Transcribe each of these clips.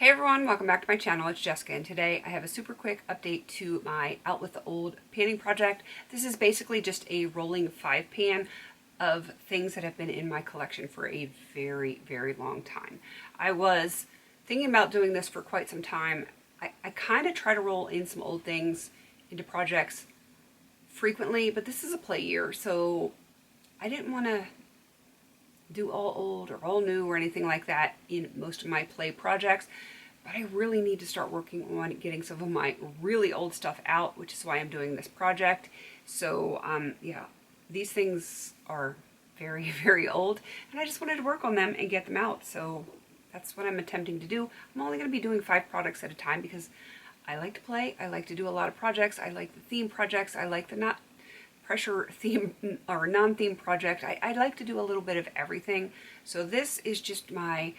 Hey everyone, welcome back to my channel. It's Jessica, and today I have a super quick update to my Out With The Old panning project. This is basically just a rolling 5-pan of things that have been in my collection for a very, very long time. I was thinking about doing this for quite some time. I kind of try to roll in some old things into projects frequently, but this is a play year, so I didn't want to do all old or all new or anything like that in most of my play projects, but I really need to start working on getting some of my really old stuff out, which is why I'm doing this project. So yeah, these things are very, very old, and I just wanted to work on them and get them out. So that's what I'm attempting to do. I'm only going to be doing 5 products at a time because I like to play, I like to do a lot of projects, I like the theme projects, I like the not pressure theme or non-theme project. I like to do a little bit of everything. So this is just my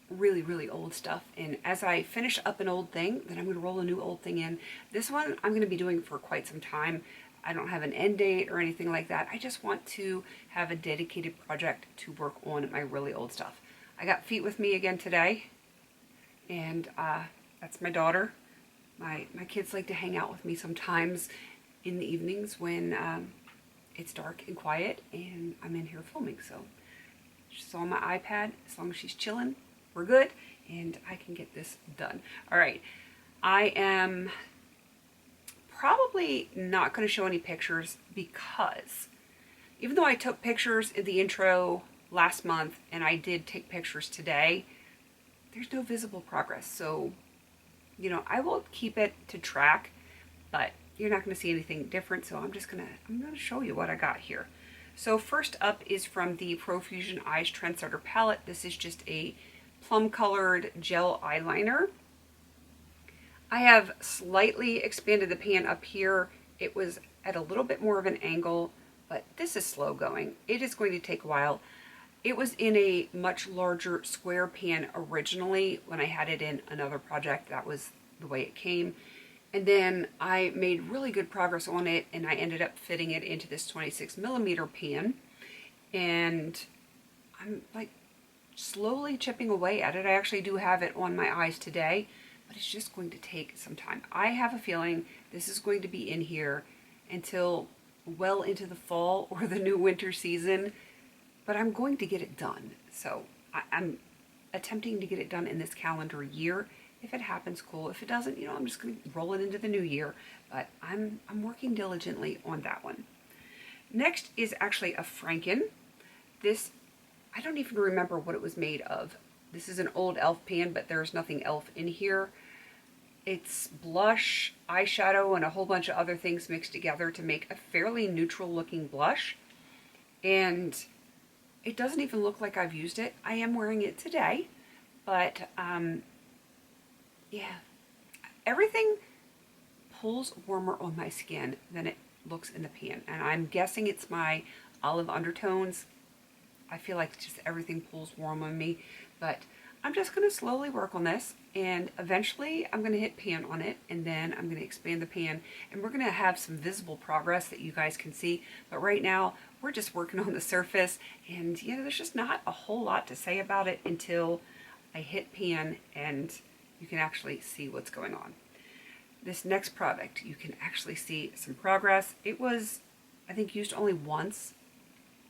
really, really old stuff. And as I finish up an old thing, then I'm going to roll a new old thing in. This one I'm going to be doing for quite some time. I don't have an end date or anything like that. I just want to have a dedicated project to work on my really old stuff. I got Feet with me again today, and that's my daughter. My kids like to hang out with me sometimes in the evenings when it's dark and quiet and I'm in here filming. So she's on my iPad. As long as she's chilling, we're good, and I can get this done. All right, I am probably not going to show any pictures because even though I took pictures in the intro last month and I did take pictures today, there's no visible progress. So, you know, I will keep it to track, but you're not going to see anything different. So I'm going to show you what I got here. So first up is from the Profusion Eyes Trendsetter palette. This is just a plum colored gel eyeliner. I have slightly expanded the pan up here. It was at a little bit more of an angle, but this is slow going. It is going to take a while. It was in a much larger square pan originally when I had it in another project. That was the way it came. And then I made really good progress on it, and I ended up fitting it into this 26mm pan. And I'm like slowly chipping away at it. I actually do have it on my eyes today, but it's just going to take some time. I have a feeling this is going to be in here until well into the fall or the new winter season, but I'm going to get it done. So I'm attempting to get it done in this calendar year. If it happens, cool. If it doesn't, you know, I'm just going to roll it into the new year. But I'm working diligently on that one. Next is actually a Franken. This, I don't even remember what it was made of. This is an old e.l.f. pan, but there's nothing e.l.f. in here. It's blush, eyeshadow, and a whole bunch of other things mixed together to make a fairly neutral looking blush. And it doesn't even look like I've used it. I am wearing it today, but yeah, everything pulls warmer on my skin than it looks in the pan. And I'm guessing it's my olive undertones. I feel like just everything pulls warm on me, but I'm just going to slowly work on this, and eventually I'm going to hit pan on it, and then I'm going to expand the pan, and we're going to have some visible progress that you guys can see. But right now we're just working on the surface, and you know, there's just not a whole lot to say about it until I hit pan and you can actually see what's going on. This next product, you can actually see some progress. It was, I think, used only once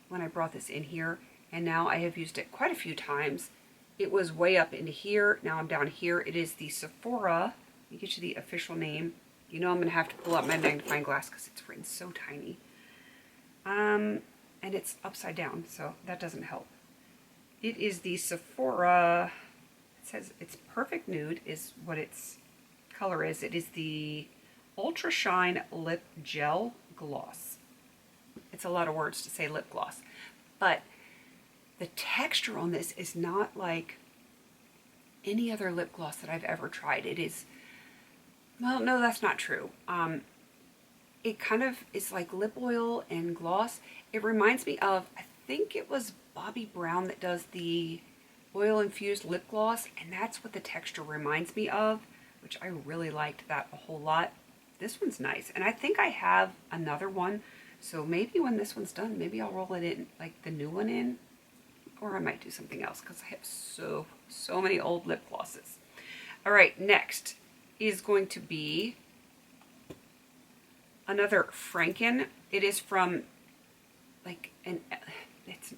when I brought this in here, and now I have used it quite a few times. It was way up into here. Now I'm down here. It is the Sephora. Let me get you the official name. You know I'm going to have to pull out my magnifying glass because it's written so tiny. And it's upside down, so that doesn't help. It is the Sephora, it says it's Perfect Nude is what its color is. It is the Ultra Shine Lip Gel Gloss. It's a lot of words to say lip gloss, but the texture on this is not like any other lip gloss that I've ever tried. It is, well, no, that's not true. It kind of is like lip oil and gloss. It reminds me of, I think it was Bobbi Brown that does the oil infused lip gloss, and that's what the texture reminds me of, which I really liked that a whole lot. This one's nice, and I think I have another one, so maybe when this one's done, maybe I'll roll it in, like the new one in, or I might do something else because I have so many old lip glosses. All right, next is going to be another Franken. It is from it's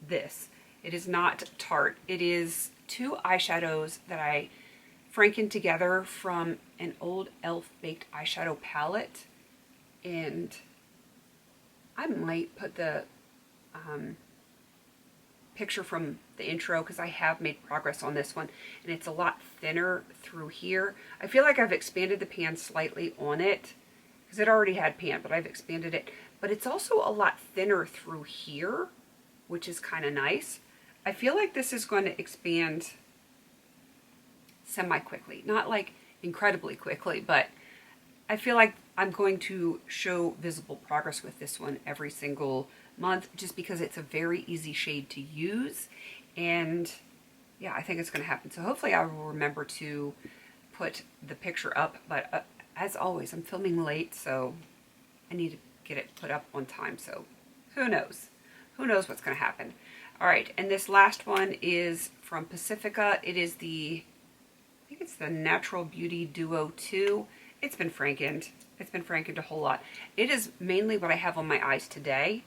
this. It is not Tarte. It is 2 eyeshadows that I Franken together from an old e.l.f. baked eyeshadow palette. And I might put the picture from the intro because I have made progress on this one, and it's a lot thinner through here. I feel like I've expanded the pan slightly on it because it already had pan, but I've expanded it. But it's also a lot thinner through here, which is kind of nice. I feel like this is going to expand semi-quickly. Not like incredibly quickly, but I feel like I'm going to show visible progress with this one every single month just because it's a very easy shade to use. And yeah, I think it's going to happen. So hopefully I will remember to put the picture up. But as always, I'm filming late, so I need to get it put up on time. So who knows? Who knows what's going to happen? All right, and this last one is from Pacifica. It is I think it's the Natural Beauty Duo 2. It's been Frankened. It's been Frankened a whole lot. It is mainly what I have on my eyes today.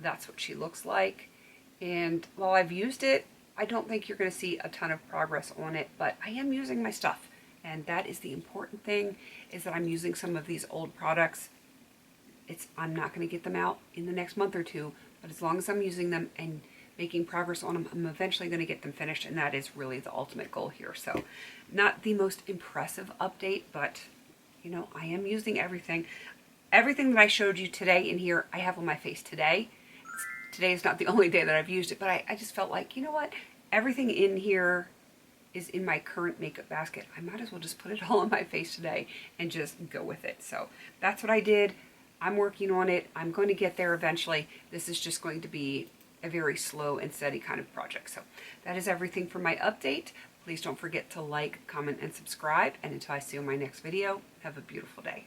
That's what she looks like. And while I've used it, I don't think you're going to see a ton of progress on it, but I am using my stuff. And that is the important thing, is that I'm using some of these old products. I'm not going to get them out in the next month or two, but as long as I'm using them and making progress on them, I'm eventually going to get them finished, and that is really the ultimate goal here. So not the most impressive update, but you know, I am using everything. Everything that I showed you today in here, I have on my face today. Today is not the only day that I've used it, but I just felt like, you know what? Everything in here is in my current makeup basket. I might as well just put it all on my face today and just go with it. So that's what I did. I'm working on it. I'm going to get there eventually. This is just going to be a very slow and steady kind of project. So that is everything for my update. Please don't forget to like, comment, and subscribe. And until I see you in my next video, have a beautiful day.